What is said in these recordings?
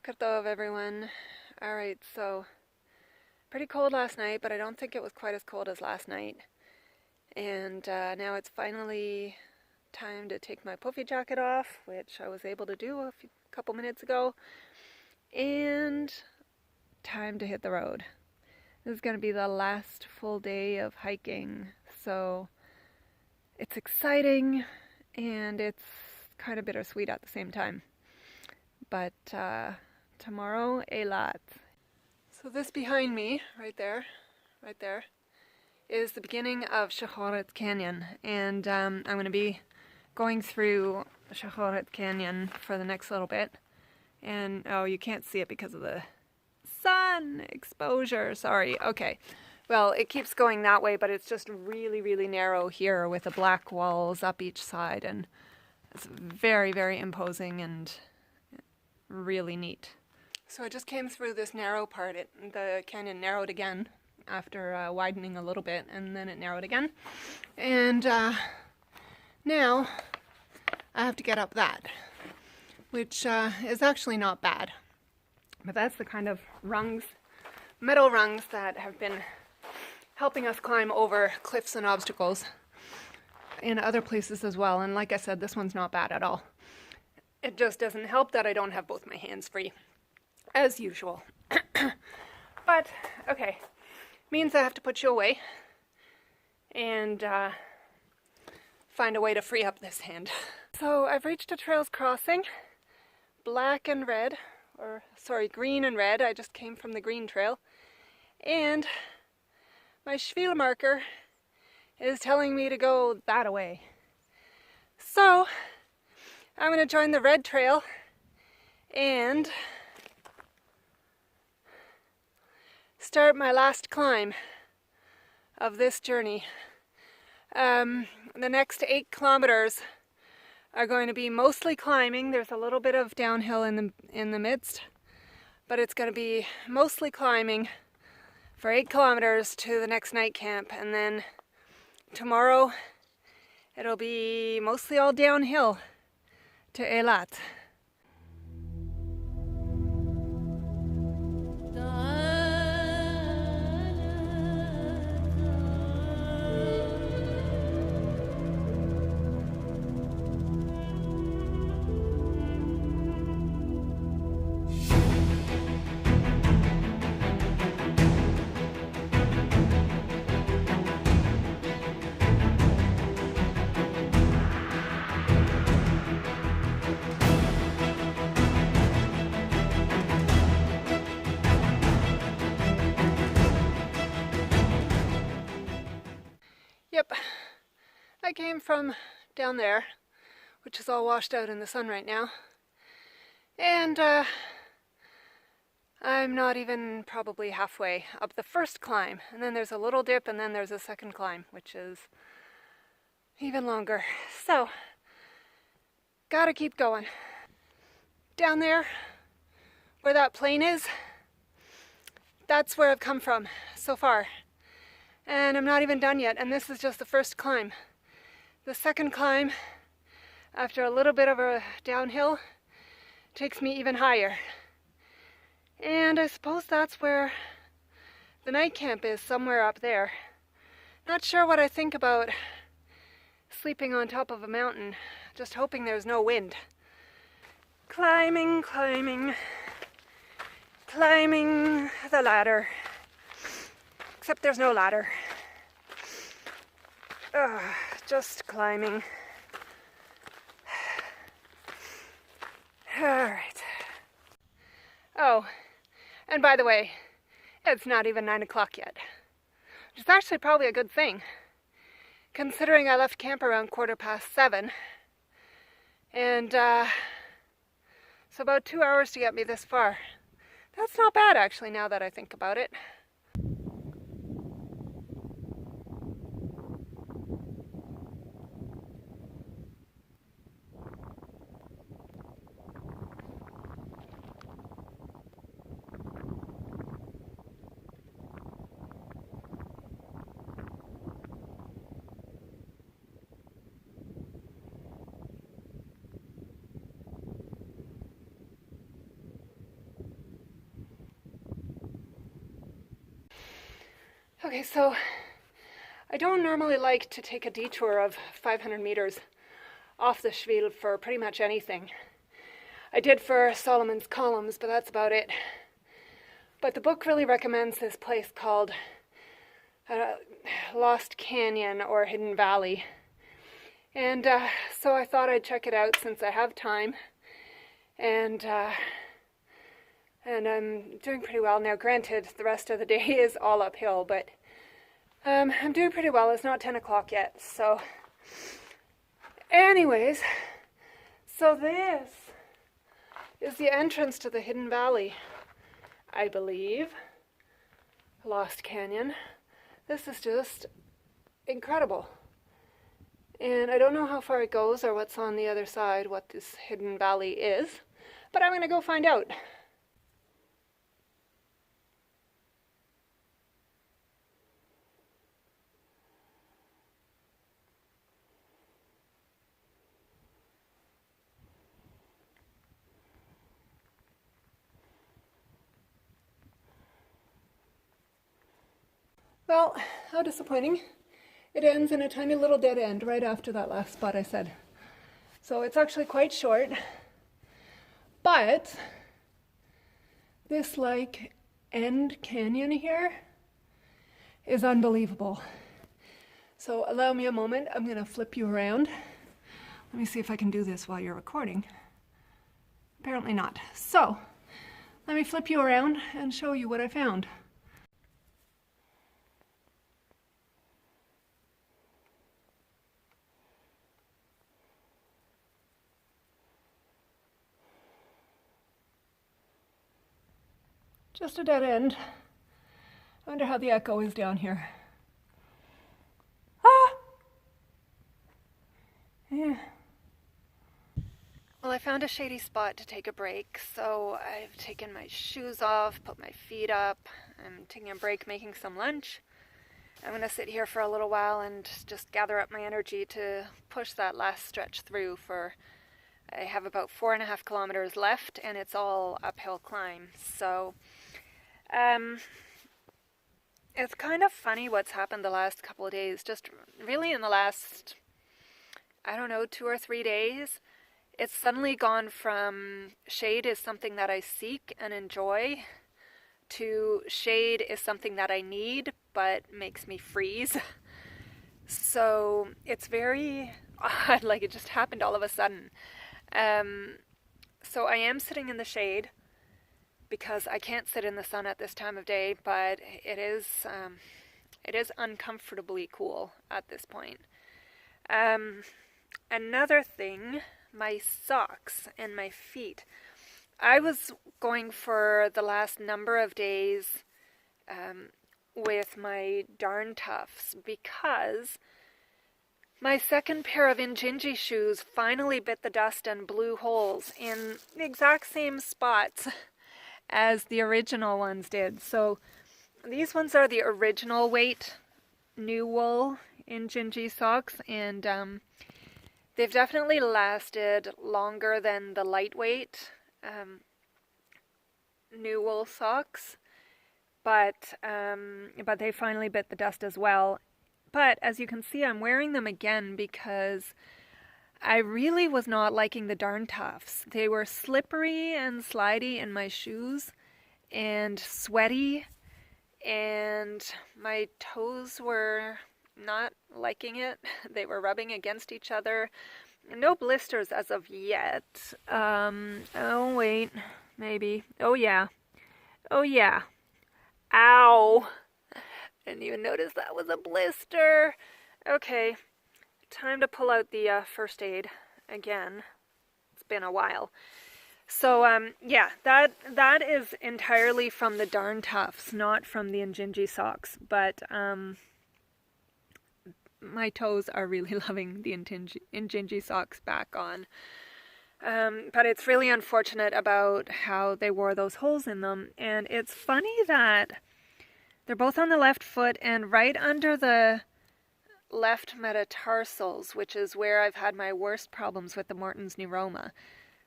Boker Tov, everyone. Alright, so pretty cold last night, but I don't think it was quite as cold as last night. And now it's finally time to take my puffy jacket off, which I was able to do a couple minutes ago. And time to hit the road. This is going to be the last full day of hiking, so it's exciting and it's kind of bittersweet at the same time. But tomorrow, a lot. So this behind me, right there, is the beginning of Shehoret Canyon. And I'm going to be going through Shehoret Canyon for the next little bit. And, oh, you can't see it because of the sun exposure, sorry. Okay, well, it keeps going that way, but it's just really, really narrow here with the black walls up each side. And it's very, very imposing and really neat. So I just came through this narrow part. The canyon narrowed again after widening a little bit, and then it narrowed again. And now I have to get up that, which is actually not bad. But that's the kind of rungs, metal rungs, that have been helping us climb over cliffs and obstacles in other places as well. And like I said, this one's not bad at all. It just doesn't help that I don't have both my hands free, as usual. But, okay, means I have to put you away and find a way to free up this hand. So I've reached a trails crossing, black and red, or sorry, green and red. I just came from the green trail. And my Shvil marker is telling me to go that way. So I'm going to join the red trail and start my last climb of this journey. The next 8 kilometers are going to be mostly climbing. There's a little bit of downhill in the midst, but it's going to be mostly climbing for 8 kilometers to the next night camp, and then tomorrow it'll be mostly all downhill to Eilat. Yep, I came from down there, which is all washed out in the sun right now, and I'm not even probably halfway up the first climb, and then there's a little dip, and then there's a second climb, which is even longer. So, gotta keep going. Down there, where that plane is, that's where I've come from so far. And I'm not even done yet, and this is just the first climb. The second climb, after a little bit of a downhill, takes me even higher. And I suppose that's where the night camp is, somewhere up there. Not sure what I think about sleeping on top of a mountain, just hoping there's no wind. Climbing, climbing, climbing the ladder. Except there's no ladder. Just climbing. Alright. Oh, and by the way, it's not even 9 o'clock yet. Which is actually probably a good thing, considering I left camp around 7:15. And so about 2 hours to get me this far. That's not bad, actually, now that I think about it. Okay, so I don't normally like to take a detour of 500 meters off the Shvil for pretty much anything. I did for Solomon's Columns, but that's about it. But the book really recommends this place called Lost Canyon or Hidden Valley. And so I thought I'd check it out since I have time. And I'm doing pretty well. Now, granted, the rest of the day is all uphill, but I'm doing pretty well. It's not 10 o'clock yet, so... Anyways, so this is the entrance to the Hidden Valley, I believe. Lost Canyon. This is just incredible. And I don't know how far it goes or what's on the other side, what this Hidden Valley is, but I'm going to go find out. Well, how disappointing. It ends in a tiny little dead end right after that last spot I said. So it's actually quite short, but this like end canyon here is unbelievable. So allow me a moment, I'm gonna flip you around. Let me see if I can do this while you're recording. Apparently not. So let me flip you around and show you what I found. Just a dead end. I wonder how the echo is down here. Ah! Yeah. Well, I found a shady spot to take a break, so I've taken my shoes off, put my feet up. I'm taking a break, making some lunch. I'm going to sit here for a little while and just gather up my energy to push that last stretch through for... I have about 4.5 kilometers left, and it's all uphill climb, so... It's kind of funny what's happened the last couple of days, just really in the last, I don't know, 2 or 3 days. It's suddenly gone from shade is something that I seek and enjoy to shade is something that I need but makes me freeze. So it's very odd, like it just happened all of a sudden. So I am sitting in the shade because I can't sit in the sun at this time of day, but it is uncomfortably cool at this point. Another thing, my socks and my feet. I was going for the last number of days with my darn Tuffs because my second pair of Injinji shoes finally bit the dust and blew holes in the exact same spots as the original ones did. So these ones are the original weight new wool Injinji socks, and they've definitely lasted longer than the lightweight new wool socks, but they finally bit the dust as well. But as you can see, I'm wearing them again because I really was not liking the darn Tuffs. They were slippery and slidey in my shoes and sweaty, and my toes were not liking it. They were rubbing against each other. No blisters as of yet. Oh wait, maybe. Oh yeah. Oh yeah. Ow! Didn't even notice that was a blister. Okay. Time to pull out the first aid again. It's been a while. So, yeah, that is entirely from the darn Tuffs, not from the Injinji socks. But my toes are really loving the Injinji socks back on. But it's really unfortunate about how they wore those holes in them. And it's funny that they're both on the left foot and right under the left metatarsals, which is where I've had my worst problems with the Morton's neuroma.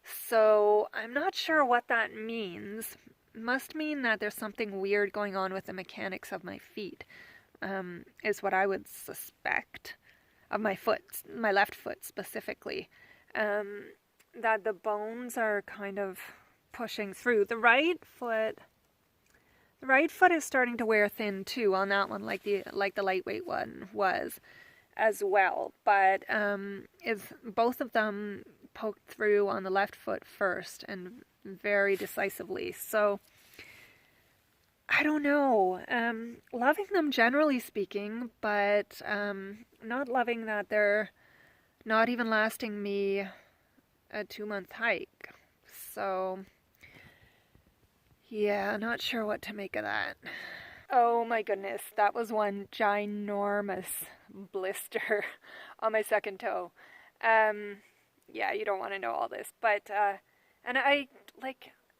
So I'm not sure what that means. Must mean that there's something weird going on with the mechanics of my feet. is what I would suspect of my foot, my left foot specifically, that the bones are kind of pushing through. The right foot is starting to wear thin too on that one, like the lightweight one was as well. But is both of them poked through on the left foot first and very decisively. So I don't know. Loving them generally speaking, but not loving that they're not even lasting me a 2-month hike. So yeah, not sure what to make of that. Oh my goodness, that was one ginormous blister on my second toe. Yeah, you don't want to know all this, but and I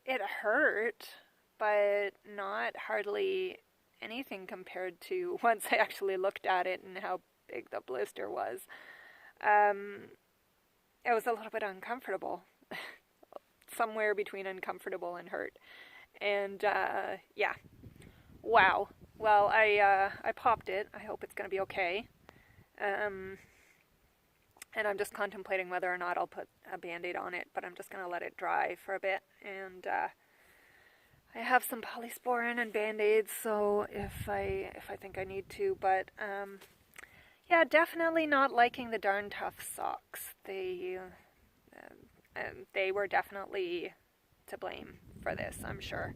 it hurt, but not hardly anything compared to once I actually looked at it and how big the blister was. It was a little bit uncomfortable, somewhere between uncomfortable and hurt. And yeah, wow. Well, I popped it. I hope it's going to be okay. And I'm just contemplating whether or not I'll put a Band-Aid on it, but I'm just going to let it dry for a bit. And I have some polysporin and Band-Aids, so if I think I need to. But yeah, definitely not liking the darn Tuff socks. They were definitely to blame for this, I'm sure.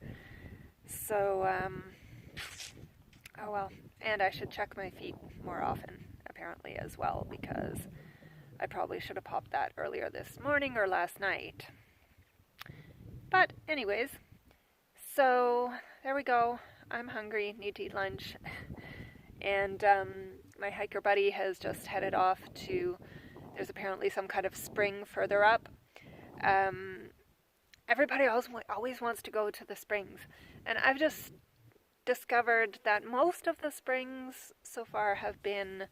So, oh well. And I should check my feet more often, apparently, as well, because I probably should have popped that earlier this morning or last night. But anyways, so there we go. I'm hungry, need to eat lunch. And my hiker buddy has just headed off to, there's apparently some kind of spring further up. Everybody always wants to go to the springs. And I've just discovered that most of the springs so far have been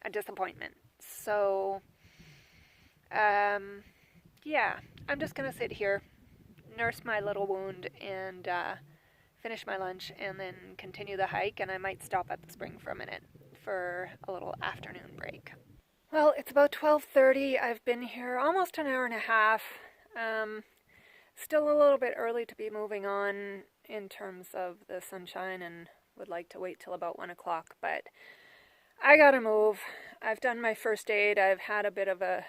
a disappointment. So, yeah, I'm just going to sit here, nurse my little wound, and finish my lunch, and then continue the hike. And I might stop at the spring for a minute for a little afternoon break. Well, it's about 12:30. I've been here almost an hour and a half. Still a little bit early to be moving on in terms of the sunshine, and would like to wait till about 1 o'clock, but I gotta move. I've done my first aid. I've had a bit of a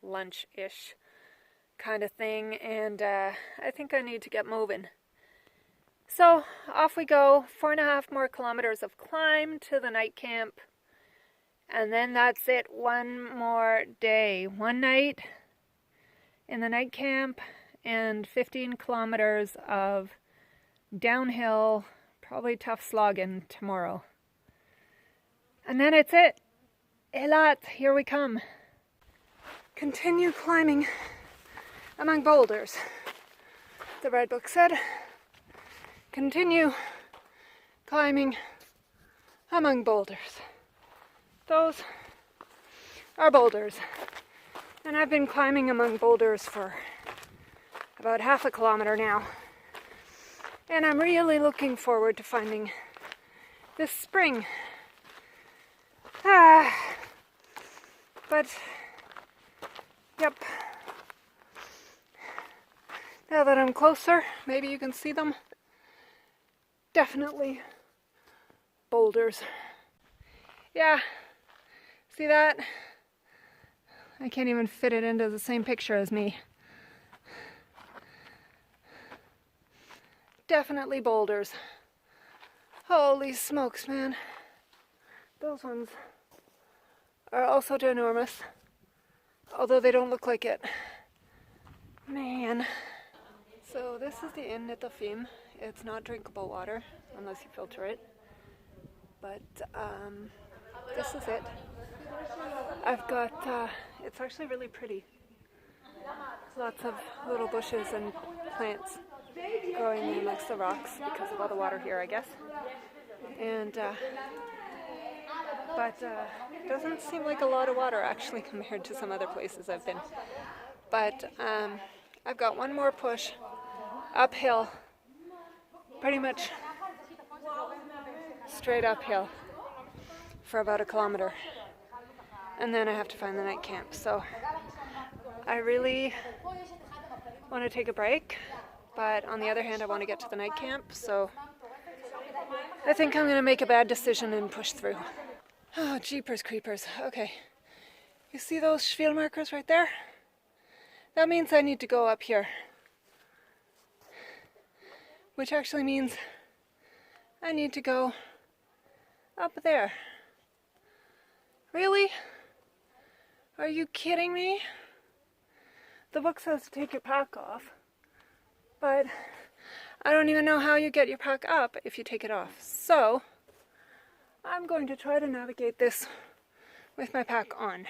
lunch-ish kind of thing, and I think I need to get moving. So off we go. 4.5 more kilometers of climb to the night camp, and then that's it. One more day. One night in the night camp, and 15 kilometers of downhill, probably tough slogging tomorrow. And then it's it. Eilat, here we come. Continue climbing among boulders. The Red Book said, continue climbing among boulders. Those are boulders. And I've been climbing among boulders for about half a kilometer now. And I'm really looking forward to finding this spring. But, yep. Now that I'm closer, maybe you can see them. Definitely boulders. Yeah, see that? I can't even fit it into the same picture as me. Definitely boulders. Holy smokes, man. Those ones are also ginormous, although they don't look like it. Man. So this is the Ein Netafim. It's not drinkable water unless you filter it. But this is it. I've got, it's actually really pretty. Lots of little bushes and plants growing in amongst the rocks because of all the water here, I guess. And, but it doesn't seem like a lot of water actually compared to some other places I've been. But I've got one more push uphill, pretty much straight uphill. for about 1 kilometer. And then I have to find the night camp. So I really want to take a break, but on the other hand, I want to get to the night camp. So I think I'm going to make a bad decision and push through. Oh, jeepers creepers. Okay. You see those Shvil markers right there? That means I need to go up here. Which actually means I need to go up there. Really? Are you kidding me? The book says to take your pack off, but I don't even know how you get your pack up if you take it off. So I'm going to try to navigate this with my pack on.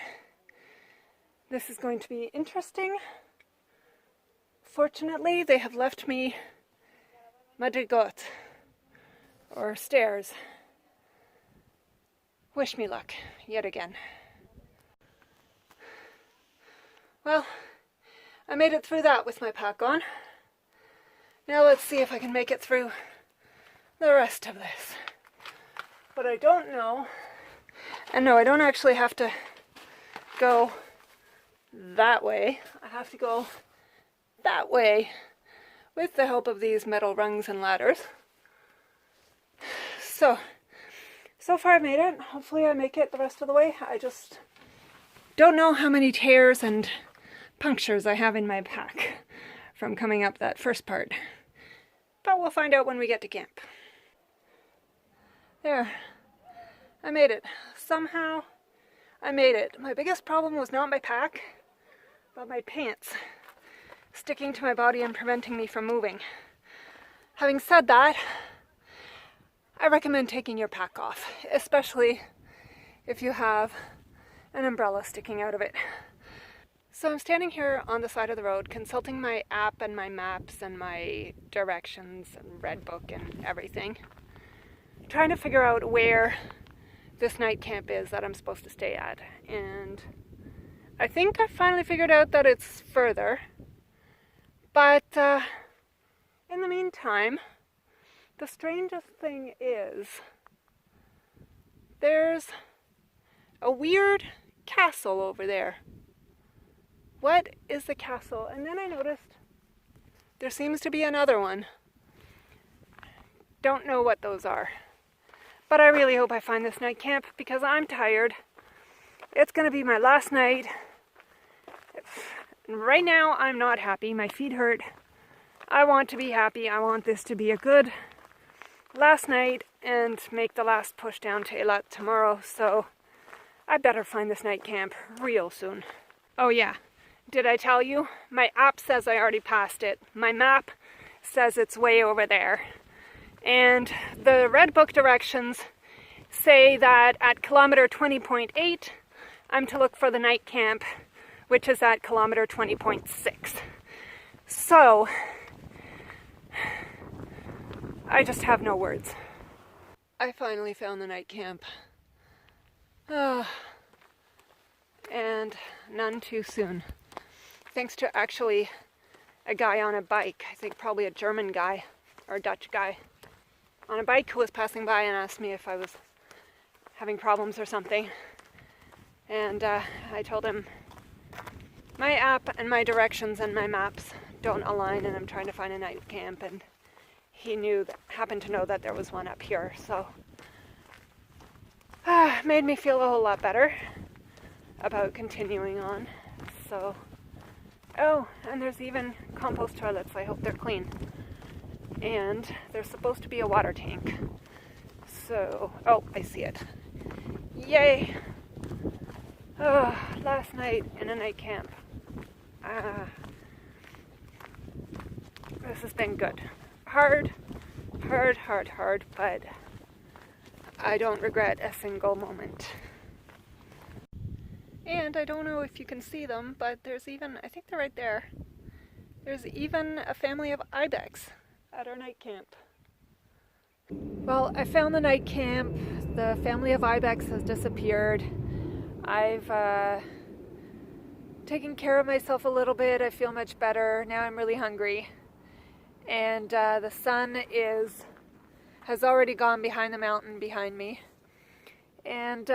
This is going to be interesting. Fortunately, they have left me madrigot, or stairs. Wish me luck, yet again. Well, I made it through that with my pack on. Now let's see if I can make it through the rest of this. But I don't know, and no, I don't actually have to go that way. I have to go that way with the help of these metal rungs and ladders. So far I've made it. Hopefully I make it the rest of the way. I just don't know how many tears and punctures I have in my pack from coming up that first part. But we'll find out when we get to camp. There. I made it. Somehow I made it. My biggest problem was not my pack, but my pants sticking to my body and preventing me from moving. Having said that, I recommend taking your pack off, especially if you have an umbrella sticking out of it. So I'm standing here on the side of the road consulting my app and my maps and my directions and red book and everything, trying to figure out where this night camp is that I'm supposed to stay at. And I think I finally figured out that it's further. But in the meantime, the strangest thing is there's a weird castle over there. What is the castle? And then I noticed there seems to be another one. Don't know what those are. But I really hope I find this night camp because I'm tired. It's going to be my last night. Right now, I'm not happy. My feet hurt. I want to be happy. I want this to be a good last night and make the last push down to Eilat tomorrow. So I better find this night camp real soon. Oh yeah, did I tell you? My app says I already passed it. My map says it's way over there. And the red book directions say that at kilometer 20.8, I'm to look for the night camp, which is at kilometer 20.6. So, I just have no words. I finally found the night camp. And none too soon. Thanks to actually a guy on a bike, I think probably a German guy, or a Dutch guy, on a bike who was passing by and asked me if I was having problems or something. And I told him my app and my directions and my maps don't align and I'm trying to find a night camp, and he happened to know that there was one up here, so made me feel a whole lot better about continuing on. So, oh, and there's even compost toilets. I hope they're clean. And there's supposed to be a water tank. So, oh, I see it. Yay! Oh, last night in a night camp. This has been good. Hard, but I don't regret a single moment. And I don't know if you can see them, but there's even, I think they're right there, there's even a family of ibex at our night camp. Well, I found the night camp. The family of ibex has disappeared. I've taken care of myself a little bit. I feel much better. Now I'm really hungry. And the sun has already gone behind the mountain behind me. And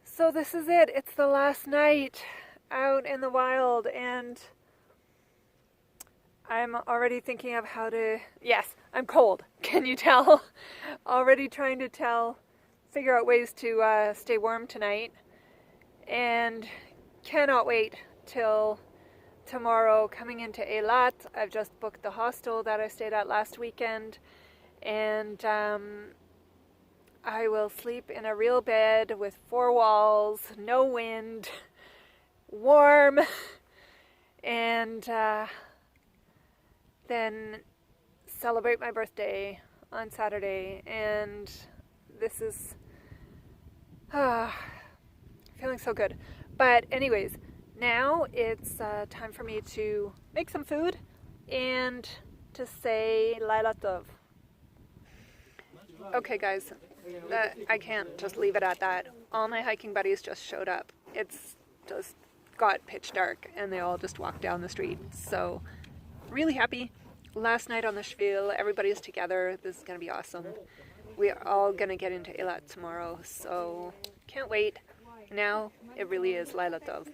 so this is it. It's the last night out in the wild, and I'm already thinking of how to... Yes, I'm cold. Can you tell? Already trying to figure out ways to stay warm tonight, and cannot wait till tomorrow coming into Eilat. I've just booked the hostel that I stayed at last weekend, and I will sleep in a real bed with 4 walls, no wind, warm, and then celebrate my birthday on Saturday. And this is feeling so good. But anyways, now it's time for me to make some food and to say Laila Tov. Okay guys, I can't just leave it at that. All my hiking buddies just showed up. It's just got pitch dark and they all just walked down the street. So really happy. Last night on the Shvil, everybody's together. This is going to be awesome. We are all going to get into Eilat tomorrow, so can't wait. Now it really is Laila Tov.